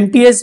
MPs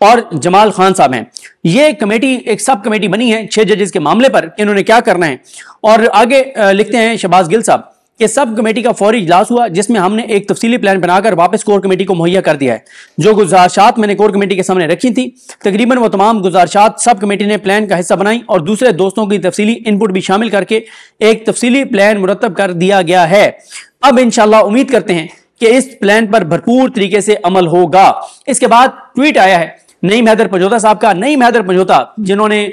اور جمال خان صاحب ہیں. یہ کمیٹی ایک سب کمیٹی بنی ہے 6 ججز کے معاملے پر کہ انہوں نے کیا کرنا ہے. اور آگے لکھتے ہیں شہباز گل صاحب کہ سب کمیٹی کا فوری اجلاس ہوا جس میں ہم نے ایک تفصیلی پلان بنا کر واپس کور کمیٹی کو مہیا کر دیا ہے. جو گزارشات میں نے کور کمیٹی کے سامنے رکھی تھی تقریباً وہ تمام گزارشات سب کمیٹی نے پلان کا حصہ بنائی اور دوسرے دوستوں کی تفصیلی ان پٹ بھی شامل کر کے ایک تفصیلی پلان مرتب کر دیا گیا ہے. اب انشاءاللہ امید کرتے ہیں کہ اس پلان پر بھرپور طریقے سے عمل ہوگا. اس کے بعد ٹویٹ آیا ہے نعیم حیدر پنجوتا صاحب کا. نعیم حیدر پنجوتا جنہوں نے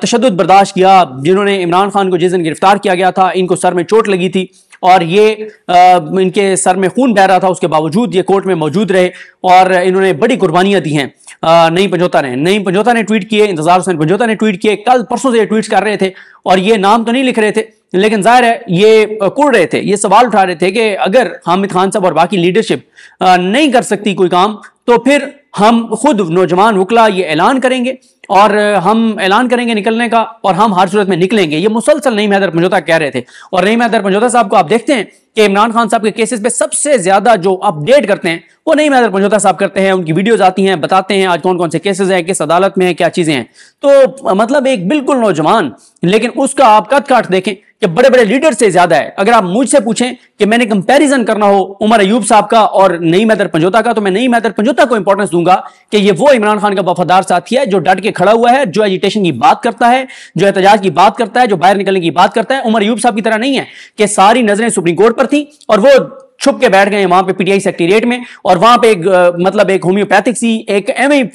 تشدد برداشت کیا, جنہوں نے عمران خان کو جس دن گرفتار کیا گیا تھا ان کو سر میں چوٹ لگی تھی اور یہ ان کے سر میں خون بہ رہا تھا, اس کے باوجود یہ کورٹ میں موجود رہے اور انہوں نے بڑی قربانیاں دی ہیں. نعیم پنجوتا نے ٹویٹ کیے, انتظار حسین پنجوتا نے ٹویٹ کیے, کل پرسوں سے یہ ٹویٹس کر رہے تھے اور یہ نام تو نہیں لکھ رہے تھے لیکن ظاہر ہے یہ کڑ رہے تھے, یہ سوال اٹھا رہے تھے کہ اگر حامد خان صاحب اور باقی لیڈرشپ نہیں کر سکتی کوئی کام تو پھر ہم خود نوجوان وکلا یہ اعلان کریں گے اور ہم اعلان کریں گے نکلنے کا اور ہم ہر صورت میں نکلیں گے. یہ مسلسل نعیم حیدر پنجوتا کہہ رہے تھے. اور نعیم حیدر پنجوتا صاحب کو آپ دیکھتے ہیں کہ عمران خان صاحب کے کیسز پہ سب سے زیادہ جو اپ ڈیٹ کرتے ہیں وہ نعیم حیدر پنجوتا صاحب کرتے ہیں. ان کی ویڈیوز آتی ہیں, بتاتے ہیں آج کون کون سے کیسز ہیں, کس عدالت میں ہیں, کیا چیزیں ہیں. تو مطلب ایک بالکل نوجوان لیکن اس کا آپ کٹ کاٹ دیکھیں کہ بڑے بڑے لیڈر سے زیادہ ہے. اگر آپ مجھ سے پوچھیں کہ میں نے کمپیریزن کرنا ہو عمر ایوب صاحب کا اور نعیم حیدر پنجوتا کا تو میں نعیم حیدر پنجوتا کو امپورٹنس دوں گا کہ یہ وہ عمران خان کا وفادار ساتھی ہے جو ڈٹ کے کھڑا ہوا ہے, جو ایجیٹیشن کی بات کرتا ہے, جو احتجاج کی بات کرتا ہے, جو باہر نکلنے کی بات کرتا ہے. عمر ایوب صاحب کی طرح نہیں ہے کہ ساری نظریں سپریم کورٹ پر تھیں اور وہ چھپ کے بیٹھ گئے وہاں پہ پی ٹی آئی سیکٹریٹ میں اور وہاں پہ ایک ہومیوپیتھک سی ایک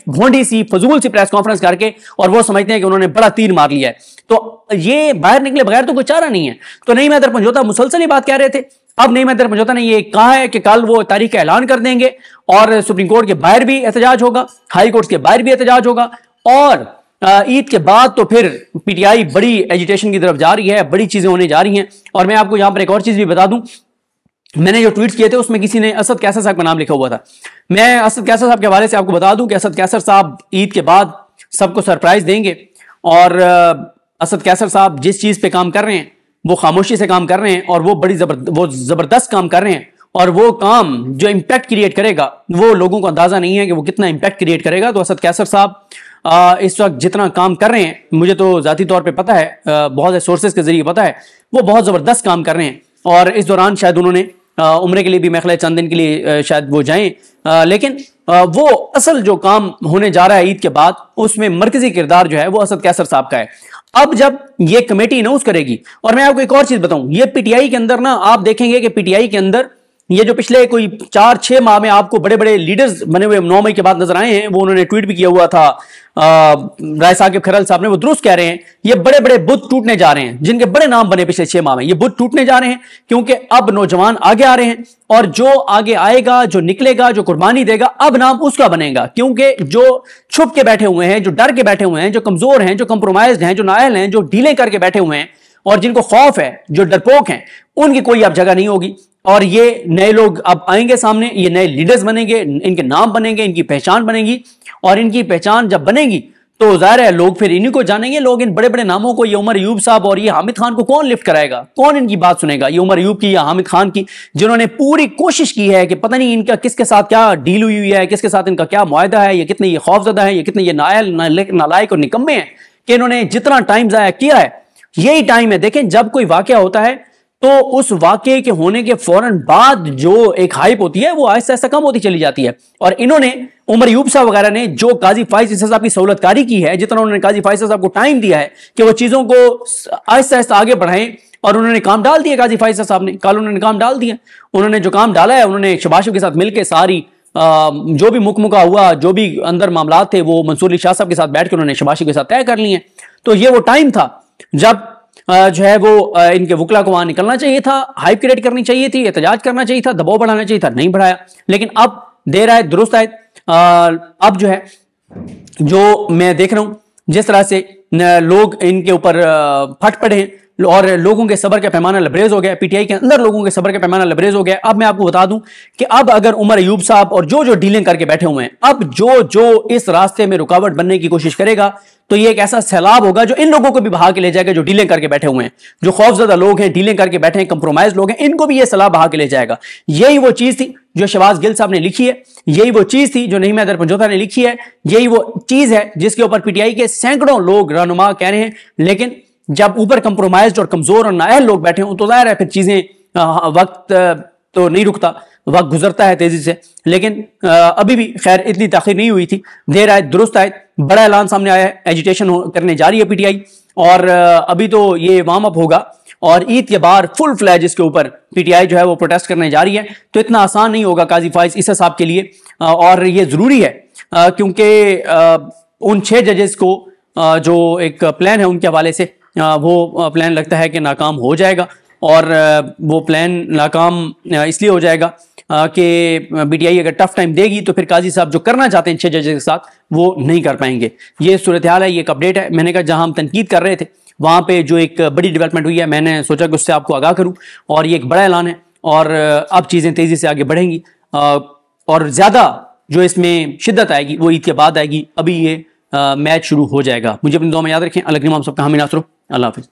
بھونڈی سی فضول سی پریس کانفرنس کر کے اور وہ سمجھتے ہیں کہ انہوں نے بڑا تیر مار لیا ہے. تو یہ باہر نکلے بغیر تو کوئی چارہ نہیں ہے. تو نعیم حیدر پنجوتا مسلسل یہ بات کہہ رہے تھے. اب نعیم حیدر پنجوتا نے یہ کہا ہے کہ کل وہ تاریخ کا اعلان کر دیں گے اور سپریم کورٹ کے باہر بھی احتجاج ہوگا, ہائی کورٹ کے باہر بھی احتجاج ہوگا اور عید کے بعد تو پھر پی ٹی آئی بڑی ایجیٹیشن کی طرف جا رہی ہے, بڑی چیزیں ہونے جا رہی ہیں. اور میں آپ کو یہاں پر ایک اور چیز بھی بتا دوں, میں نے جو ٹویٹس کیے تھے اس میں کسی نے اسد کیسر صاحب کا نام لکھا ہوا تھا. میں اسد کیسر صاحب کے حوالے سے آپ کو بتا دوں کہ اسد کیسر صاحب عید کے بعد سب کو سرپرائز دیں گے اور اسد کیسر صاحب جس چیز پہ کام کر رہے ہیں وہ خاموشی سے کام کر رہے ہیں اور وہ زبردست کام کر رہے ہیں اور وہ کام جو امپیکٹ کریٹ کرے گا وہ لوگوں کو اندازہ نہیں ہے کہ وہ کتنا امپیکٹ کریٹ کرے گا. تو اسد کیسر صاحب اس وقت جتنا کام کر رہے ہیں مجھے تو ذاتی طور پہ پتہ ہے, بہت سے سورسز کے ذریعے پتہ ہے, وہ بہت زبردست کام کر رہے ہیں اور اس دوران شاید انہوں نے عمرے کے لیے بھی میخلے چند دن کے لیے شاید وہ جائیں, لیکن وہ اصل جو کام ہونے جا رہا ہے عید کے بعد اس میں مرکزی کردار جو ہے وہ اسد کیسر صاحب کا ہے. اب جب یہ کمیٹی اناؤنس کرے گی, اور میں آپ کو ایک اور چیز بتاؤں, یہ پی ٹی آئی کے اندر نا آپ دیکھیں گے کہ پی ٹی آئی کے اندر یہ جو پچھلے کوئی 4-6 ماہ میں آپ کو بڑے بڑے لیڈرز بنے ہوئے 9 مئی کے بعد نظر آئے ہیں, وہ انہوں نے ٹویٹ بھی کیا ہوا تھا رائے ثاقب کھرل صاحب نے, وہ درست کہہ رہے ہیں یہ بڑے بڑے بت ٹوٹنے جا رہے ہیں جن کے بڑے نام بنے پچھلے 6 ماہ میں, یہ بت ٹوٹنے جا رہے ہیں کیونکہ اب نوجوان آگے آ رہے ہیں اور جو آگے آئے گا, جو نکلے گا, جو قربانی دے گا اب نام اس کا بنے گا. کیونکہ جو چھپ کے بیٹھے ہوئے ہیں, جو ڈر کے بیٹھے ہوئے ہیں, جو کمزور ہیں, جو کمپرومائزڈ ہیں, جو نائل ہیں, جو ڈھیلیں کر کے بیٹھے ہوئے ہیں اور جن کو خوف ہے, جو ڈرپوک ہیں, ان کی کوئی اب جگہ نہیں ہوگی. اور یہ نئے لوگ اب آئیں گے سامنے, یہ نئے لیڈرز بنیں گے, ان کے نام بنیں گے, ان کی پہچان بنے گی اور ان کی پہچان جب بنے گی تو ظاہر ہے لوگ پھر انہیں کو جانیں گے. لوگ ان بڑے بڑے ناموں کو, یہ عمر ایوب صاحب اور یہ حامد خان کو کون لفٹ کرائے گا, کون ان کی بات سنے گا, یہ عمر ایوب کی یا حامد خان کی جنہوں نے پوری کوشش کی ہے کہ پتہ نہیں ان کا کس کے ساتھ کیا ڈیل ہوئی ہے, کس کے ساتھ ان کا کیا معاہدہ ہے, یہ کتنے یہ خوف زدہ ہیں, یہ کتنے یہ نالائق اور نکمے ہیں کہ انہوں نے جتنا ٹائم ضائع کیا ہے یہی ٹائم ہے. دیکھیں جب کوئی واقعہ ہوتا ہے تو اس واقعے کے ہونے کے فوراً بعد جو ایک ہائپ ہوتی ہے وہ آہستہ آہستہ کم ہوتی چلی جاتی ہے. اور انہوں نے عمر ایوب صاحب وغیرہ نے جو قاضی فائز عیسیٰ صاحب کی سہولت کاری کی ہے, جتنا انہوں نے قاضی فائز صاحب کو ٹائم دیا ہے کہ وہ چیزوں کو آہستہ آہستہ آگے بڑھائیں, اور انہوں نے کام ڈال دیا. قاضی فائز صاحب نے کل انہوں نے کام ڈال دیا. انہوں نے جو کام ڈالا ہے انہوں نے شہباز شریف کے ساتھ مل کے ساری جو بھی مکمکہ ہوا, جو بھی اندر معاملات تھے وہ منصور علی شاہ صاحب کے ساتھ بیٹھ کے انہوں نے شہباز شریف کے ساتھ طے کر لی ہیں. تو یہ وہ ٹائم تھا جب جو ہے وہ ان کے وکلا کو وہاں نکلنا چاہیے تھا, ہائپ کریٹ کرنی چاہیے تھی, احتجاج کرنا چاہیے تھا, دباؤ بڑھانا چاہیے تھا, نہیں بڑھایا. لیکن اب دیر آئے درست آئے. اب جو ہے جو میں دیکھ رہا ہوں جس طرح سے لوگ ان کے اوپر پھٹ پڑے ہیں اور لوگوں کے صبر کا پیمانہ لبریز ہو گیا, پی ٹی آئی کے اندر لوگوں کے صبر کا پیمانہ لبریز ہو گیا. اب میں آپ کو بتا دوں کہ اب اگر عمر ایوب صاحب اور جو ڈیلنگ کر کے بیٹھے ہوئے ہیں, اب جو اس راستے میں رکاوٹ بننے کی کوشش کرے گا تو یہ ایک ایسا سیلاب ہوگا جو ان لوگوں کو بھی بہا کے لے جائے گا جو ڈیلنگ کر کے بیٹھے ہوئے ہیں, جو خوف زدہ لوگ ہیں, ڈیلنگ کر کے بیٹھے ہیں, کمپرومائز لوگ ہیں, ان کو بھی یہ سیلاب بہا کے لے جائے گا. یہی وہ چیز تھی جو شہباز گل صاحب نے لکھی ہے، یہی وہ چیز تھی جو نعیم حیدر پنجوتا نے لکھی ہے، یہی وہ چیز ہے جس کے اوپر پی ٹی آئی کے سینکڑوں لوگ رہنما کہہ رہے ہیں. لیکن جب اوپر کمپرومائزڈ اور کمزور اور نااہل لوگ بیٹھے ہوں تو ظاہر ہے پھر چیزیں وقت تو نہیں رکتا، وقت گزرتا ہے تیزی سے. لیکن ابھی بھی خیر اتنی تاخیر نہیں ہوئی تھی، دیر آئے درست آئے. بڑا اعلان سامنے آیا ہے، ایجیٹیشن کرنے جا رہی ہے پی ٹی آئی، اور ابھی تو یہ وارم اپ ہوگا اور عید کے بعد فل فلیج اس کے اوپر پی ٹی آئی جو ہے وہ پروٹیسٹ کرنے جا رہی ہے. تو اتنا آسان نہیں ہوگا قاضی فائز عیسیٰ صاحب کے لیے، اور یہ ضروری ہے کیونکہ ان 6 ججز کو جو ایک پلان ہے ان کے حوالے سے وہ پلان لگتا ہے کہ ناکام ہو جائے گا. اور وہ پلان ناکام اس لیے ہو جائے گا کہ بی ٹی آئی اگر ٹف ٹائم دے گی تو پھر قاضی صاحب جو کرنا چاہتے ہیں 6 ججز کے ساتھ وہ نہیں کر پائیں گے. یہ صورتحال ہے، یہ ایک اپڈیٹ ہے. میں نے کہا جہاں ہم تنقید کر رہے تھے وہاں پہ جو ایک بڑی ڈیولپمنٹ ہوئی ہے، میں نے سوچا کہ اس سے آپ کو آگاہ کروں، اور یہ ایک بڑا اعلان ہے اور اب چیزیں تیزی سے آگے بڑھیں گی، اور زیادہ جو اس میں شدت آئے گی وہ عید کے بعد آئے گی. ابھی یہ میچ شروع ہو جائے گا. مجھے اپنی دعا میں یاد رکھیں. اللہ کریم آپ سب کا حامی ناصر ہو. اللہ حافظ.